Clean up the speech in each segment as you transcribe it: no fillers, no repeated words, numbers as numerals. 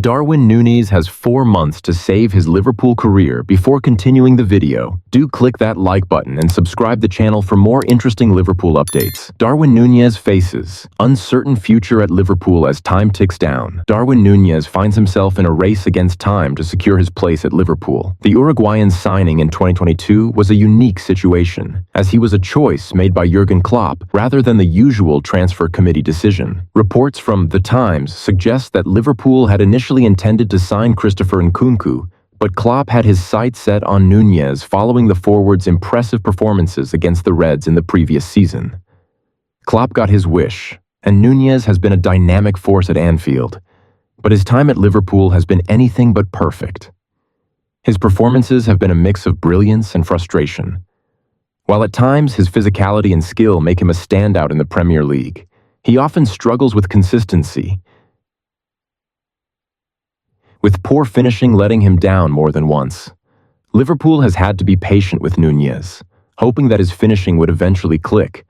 Darwin Nunez has 4 months to save his Liverpool career. Before continuing the video, do click that like button and subscribe the channel for more interesting Liverpool updates. Darwin Nunez faces uncertain future at Liverpool as time ticks down. Darwin Nunez finds himself in a race against time to secure his place at Liverpool. The Uruguayan's signing in 2022 was a unique situation, as he was a choice made by Jurgen Klopp rather than the usual transfer committee decision. Reports from The Times suggest that Liverpool had initially intended to sign Christopher Nkunku, but Klopp had his sights set on Nunez following the forward's impressive performances against the Reds in the previous season. Klopp got his wish, and Nunez has been a dynamic force at Anfield, but his time at Liverpool has been anything but perfect. His performances have been a mix of brilliance and frustration. While at times his physicality and skill make him a standout in the Premier League, he often struggles with consistency, with poor finishing letting him down more than once. Liverpool has had to be patient with Nunez, hoping that his finishing would eventually click,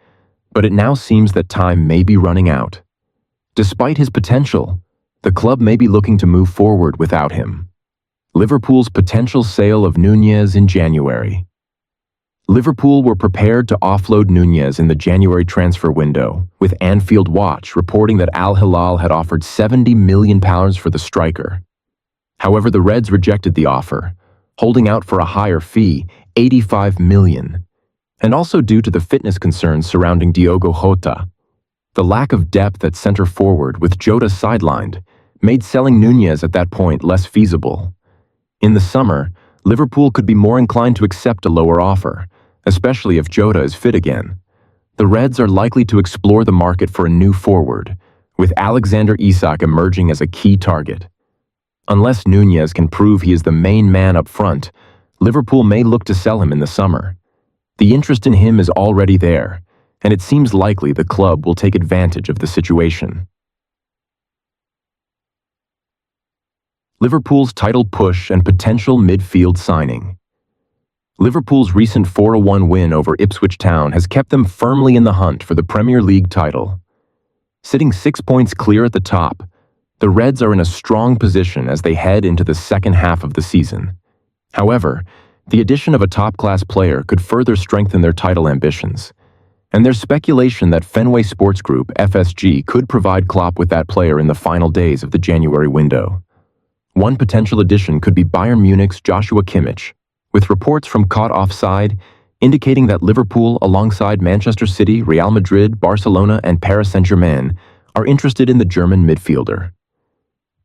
but it now seems that time may be running out. Despite his potential, the club may be looking to move forward without him. Liverpool's potential sale of Nunez in January. Liverpool were prepared to offload Nunez in the January transfer window, with Anfield Watch reporting that Al Hilal had offered £70 million for the striker. However, the Reds rejected the offer, holding out for a higher fee, £85 million, and also due to the fitness concerns surrounding Diogo Jota. The lack of depth at center forward with Jota sidelined made selling Nunez at that point less feasible. In the summer, Liverpool could be more inclined to accept a lower offer, especially if Jota is fit again. The Reds are likely to explore the market for a new forward, with Alexander Isak emerging as a key target. Unless Nunez can prove he is the main man up front, Liverpool may look to sell him in the summer. The interest in him is already there, and it seems likely the club will take advantage of the situation. Liverpool's title push and potential midfield signing. Liverpool's recent 4-1 win over Ipswich Town has kept them firmly in the hunt for the Premier League title. Sitting 6 points clear at the top, the Reds are in a strong position as they head into the second half of the season. However, the addition of a top-class player could further strengthen their title ambitions, and there's speculation that Fenway Sports Group, FSG, could provide Klopp with that player in the final days of the January window. One potential addition could be Bayern Munich's Joshua Kimmich, with reports from Caught Offside indicating that Liverpool, alongside Manchester City, Real Madrid, Barcelona, and Paris Saint-Germain, are interested in the German midfielder.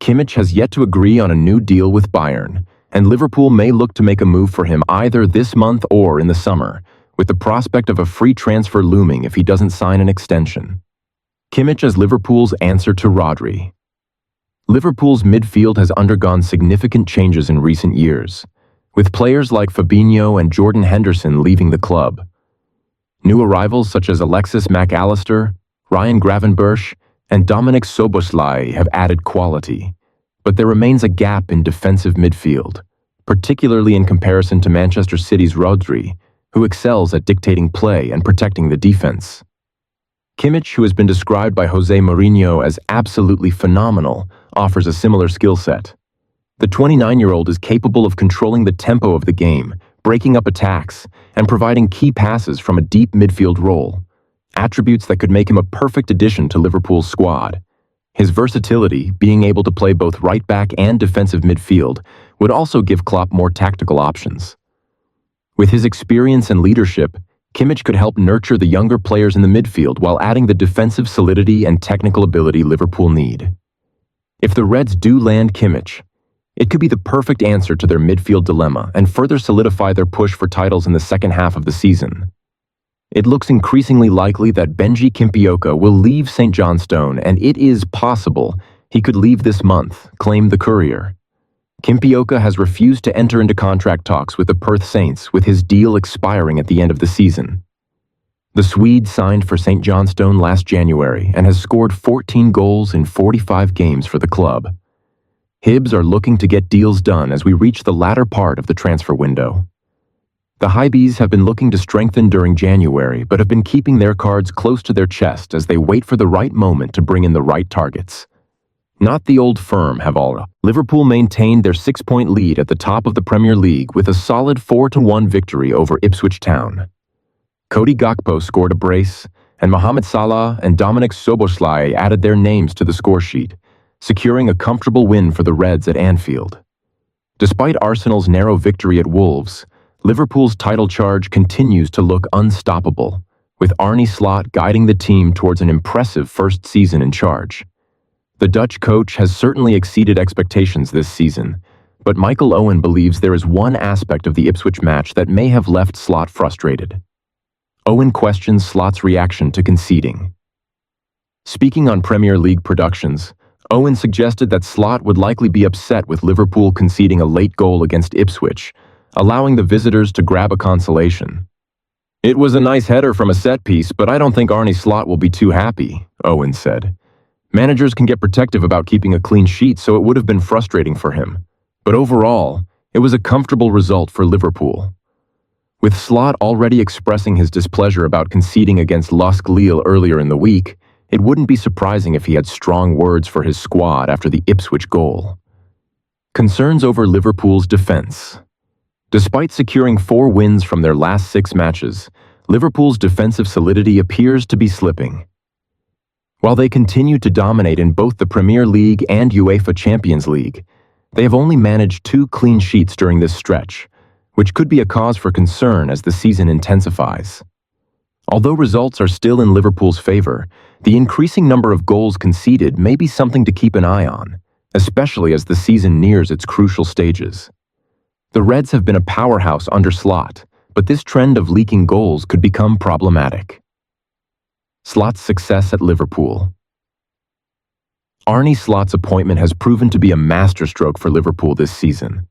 Kimmich has yet to agree on a new deal with Bayern, and Liverpool may look to make a move for him either this month or in the summer, with the prospect of a free transfer looming if he doesn't sign an extension. Kimmich as Liverpool's answer to Rodri. Liverpool's midfield has undergone significant changes in recent years, with players like Fabinho and Jordan Henderson leaving the club. New arrivals such as Alexis Mac Allister, Ryan Gravenberch, and Dominik Szoboszlai have added quality, but there remains a gap in defensive midfield, particularly in comparison to Manchester City's Rodri, who excels at dictating play and protecting the defense. Kimmich, who has been described by Jose Mourinho as absolutely phenomenal, offers a similar skill set. The 29-year-old is capable of controlling the tempo of the game, breaking up attacks, and providing key passes from a deep midfield role, attributes that could make him a perfect addition to Liverpool's squad. His versatility, being able to play both right-back and defensive midfield, would also give Klopp more tactical options. With his experience and leadership, Kimmich could help nurture the younger players in the midfield while adding the defensive solidity and technical ability Liverpool need. If the Reds do land Kimmich, it could be the perfect answer to their midfield dilemma and further solidify their push for titles in the second half of the season. It looks increasingly likely that Benji Kimpioka will leave St. Johnstone, and it is possible he could leave this month, claimed the Courier. Kimpioka has refused to enter into contract talks with the Perth Saints, with his deal expiring at the end of the season. The Swede signed for St. Johnstone last January and has scored 14 goals in 45 games for the club. Hibs are looking to get deals done as we reach the latter part of the transfer window. The Hibees have been looking to strengthen during January, but have been keeping their cards close to their chest as they wait for the right moment to bring in the right targets. Not the old firm have all. Liverpool maintained their 6-point lead at the top of the Premier League with a solid 4-1 victory over Ipswich Town. Cody Gakpo scored a brace, and Mohamed Salah and Dominic Szoboszlai added their names to the scoresheet, securing a comfortable win for the Reds at Anfield. Despite Arsenal's narrow victory at Wolves, Liverpool's title charge continues to look unstoppable, with Arne Slot guiding the team towards an impressive first season in charge. The Dutch coach has certainly exceeded expectations this season, but Michael Owen believes there is one aspect of the Ipswich match that may have left Slot frustrated. Owen questions Slot's reaction to conceding. Speaking on Premier League productions, Owen suggested that Slot would likely be upset with Liverpool conceding a late goal against Ipswich, allowing the visitors to grab a consolation. "It was a nice header from a set piece, but I don't think Arne Slot will be too happy," Owen said. "Managers can get protective about keeping a clean sheet, so it would have been frustrating for him. But overall, it was a comfortable result for Liverpool." With Slot already expressing his displeasure about conceding against LOSC Lille earlier in the week, it wouldn't be surprising if he had strong words for his squad after the Ipswich goal. Concerns over Liverpool's defense. Despite securing 4 wins from their last 6 matches, Liverpool's defensive solidity appears to be slipping. While they continue to dominate in both the Premier League and UEFA Champions League, they have only managed 2 clean sheets during this stretch, which could be a cause for concern as the season intensifies. Although results are still in Liverpool's favor, the increasing number of goals conceded may be something to keep an eye on, especially as the season nears its crucial stages. The Reds have been a powerhouse under Slot, but this trend of leaking goals could become problematic. Slot's success at Liverpool. Arne Slot's appointment has proven to be a masterstroke for Liverpool this season.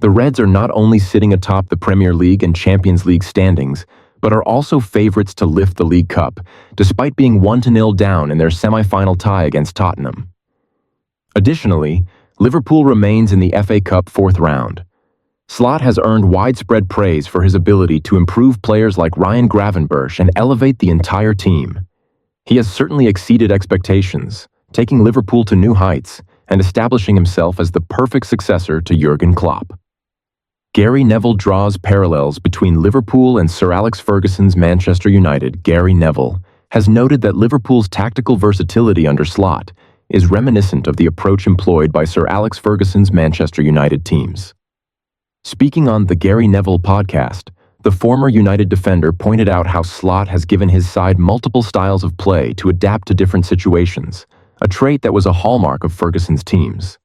The Reds are not only sitting atop the Premier League and Champions League standings, but are also favourites to lift the League Cup, despite being 1-0 down in their semi-final tie against Tottenham. Additionally, Liverpool remains in the FA Cup 4th round. Slot has earned widespread praise for his ability to improve players like Ryan Gravenberch and elevate the entire team. He has certainly exceeded expectations, taking Liverpool to new heights and establishing himself as the perfect successor to Jurgen Klopp. Gary Neville draws parallels between Liverpool and Sir Alex Ferguson's Manchester United. Gary Neville has noted that Liverpool's tactical versatility under Slot is reminiscent of the approach employed by Sir Alex Ferguson's Manchester United teams. Speaking on the Gary Neville podcast, the former United defender pointed out how Slot has given his side multiple styles of play to adapt to different situations, a trait that was a hallmark of Ferguson's teams.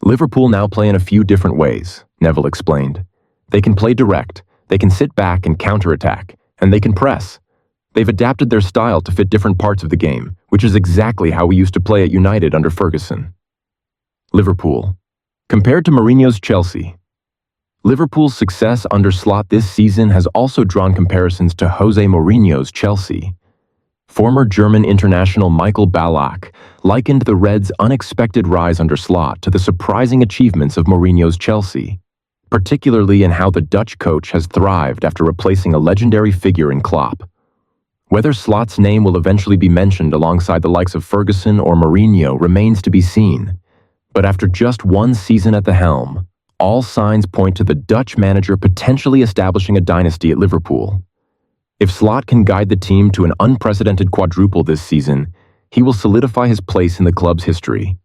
Liverpool now play in a few different ways, Neville explained. They can play direct, they can sit back and counterattack, and they can press. They've adapted their style to fit different parts of the game, which is exactly how we used to play at United under Ferguson. Liverpool. Compared to Mourinho's Chelsea, Liverpool's success under Slot this season has also drawn comparisons to Jose Mourinho's Chelsea. Former German international Michael Ballack likened the Reds' unexpected rise under Slot to the surprising achievements of Mourinho's Chelsea, particularly in how the Dutch coach has thrived after replacing a legendary figure in Klopp. Whether Slot's name will eventually be mentioned alongside the likes of Ferguson or Mourinho remains to be seen, but after just 1 season at the helm, all signs point to the Dutch manager potentially establishing a dynasty at Liverpool. If Slot can guide the team to an unprecedented quadruple this season, he will solidify his place in the club's history,